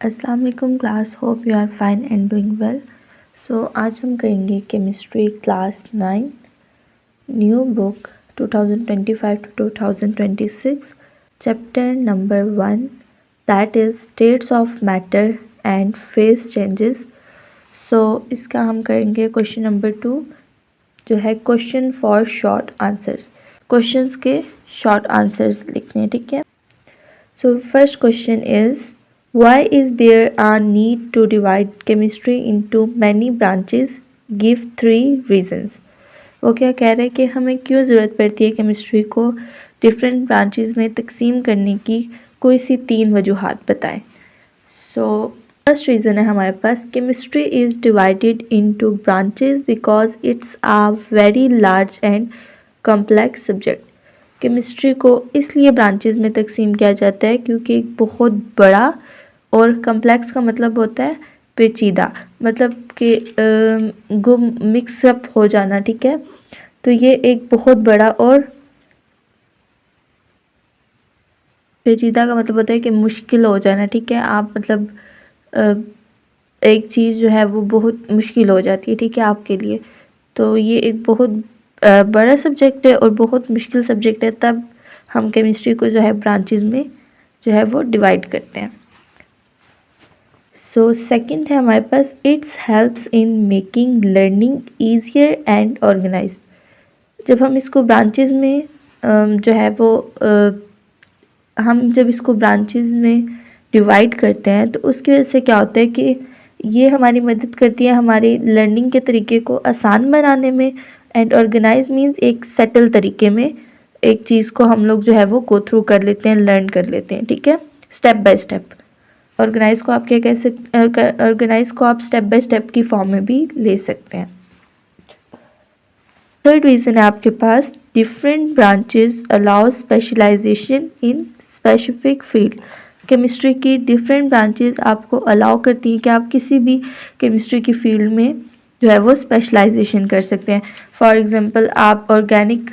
अस्सलाम वालेकुम class, hope you are fine and doing well. So आज हम करेंगे chemistry class 9 new book 2025 to 2026 chapter number 1 that is states of matter and phase changes. So इसका हम करेंगे question number 2 जो है question for short answers. Questions के short answers लिखने, ठीक है। So first question is, why is there a need to divide chemistry into many branches? Give 3 reasons. वो क्या कह रहे हैं कि हमें क्यों ज़रूरत पड़ती है केमिस्ट्री को डिफरेंट ब्रांचेस में तकसीम करने की, कोई सी 3 वजूहात बताएं। सो फर्स्ट रीज़न है हमारे पास, chemistry is divided into branches because it's a very large and complex subject. Chemistry को इसलिए ब्रांचेस में तकसीम किया जाता है क्योंकि एक बहुत बड़ा, और कम्प्लेक्स का मतलब होता है पेचीदा, मतलब कि गुम मिक्सअप हो जाना, ठीक है। तो ये एक बहुत बड़ा, और पेचीदा का मतलब होता है कि मुश्किल हो जाना, ठीक है। आप मतलब एक चीज़ जो है वो बहुत मुश्किल हो जाती है, ठीक है, आपके लिए। तो ये एक बहुत बड़ा सब्जेक्ट है और बहुत मुश्किल सब्जेक्ट है, तब हम केमिस्ट्री को जो है ब्रांचेस में जो है वो डिवाइड करते हैं। सो सेकंड है हमारे पास, it's helps in making learning easier and organize. जब हम इसको ब्रांचेस में जो है वो हम जब इसको ब्रांचेस में डिवाइड करते हैं तो उसकी वजह से क्या होता है कि ये हमारी मदद करती है हमारी लर्निंग के तरीके को आसान बनाने में, एंड ऑर्गेनाइज मीन्स एक सेटल तरीके में एक चीज़ को हम लोग जो है वो गो थ्रू कर लेते हैं, लर्न कर लेते हैं, ठीक है, स्टेप बाय स्टेप। ऑर्गेनाइज को आप क्या कह सकते, ऑर्गेनाइज को आप स्टेप बाय स्टेप की फॉर्म में भी ले सकते हैं। थर्ड रीज़न है आपके पास, different branches allow specialization in specific field. Chemistry की डिफरेंट ब्रांचेस आपको अलाउ करती हैं कि आप किसी भी केमिस्ट्री की फील्ड में जो है वो स्पेशलाइजेशन कर सकते हैं। फॉर एग्जांपल आप ऑर्गेनिक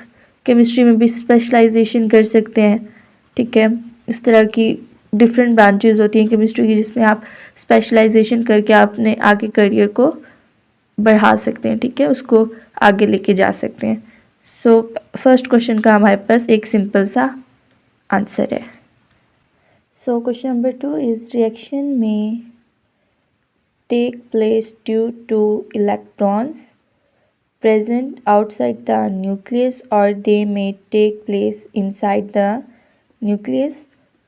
केमिस्ट्री में भी स्पेशलाइजेशन कर सकते हैं, ठीक है। इस तरह की डिफरेंट ब्रांचेस होती हैं केमिस्ट्री की जिसमें आप स्पेशलाइजेशन करके अपने आगे करियर को बढ़ा सकते हैं, ठीक है, उसको आगे लेके जा सकते हैं। सो फर्स्ट क्वेश्चन का हमारे पास एक सिंपल सा आंसर है। So question number 2 is, reaction में take place due to electrons present outside the nucleus or they may take place inside the nucleus.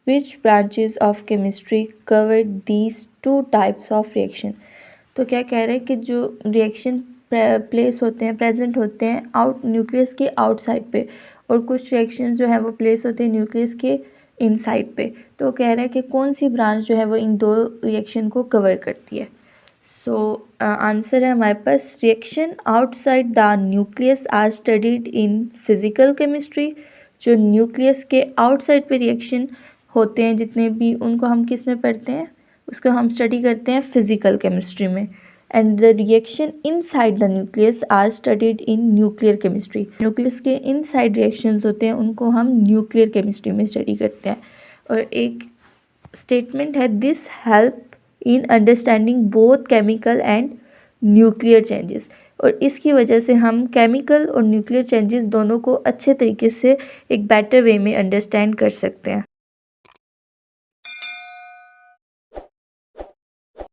Which branches of chemistry cover these two types of reaction? तो क्या कह रहे हैं कि जो reaction place होते हैं, प्रेजेंट होते हैं आउट न्यूक्लियस के आउटसाइड पे, और कुछ रिएक्शन जो है वो प्लेस होते हैं न्यूक्लियस के इनसाइड पे। तो कह रहे हैं कि कौन सी ब्रांच जो है वो इन दो रिएक्शन को कवर करती है। सो आंसर है हमारे पास, reaction outside the nucleus are studied in physical chemistry. जो न्यूक्लियस के आउटसाइड पे रिएक्शन होते हैं जितने भी, उनको हम किस में पढ़ते हैं, उसको हम स्टडी करते हैं फिजिकल केमिस्ट्री में। And the reaction inside the nucleus are studied in nuclear chemistry. Nucleus के इनसाइड रिएक्शंस होते हैं उनको हम न्यूक्लियर केमिस्ट्री में स्टडी करते हैं। और एक स्टेटमेंट है, this help in understanding both chemical and nuclear changes. और इसकी वजह से हम केमिकल और न्यूक्लियर चेंजेस दोनों को अच्छे तरीके से एक बेटर वे में अंडरस्टैंड कर सकते हैं।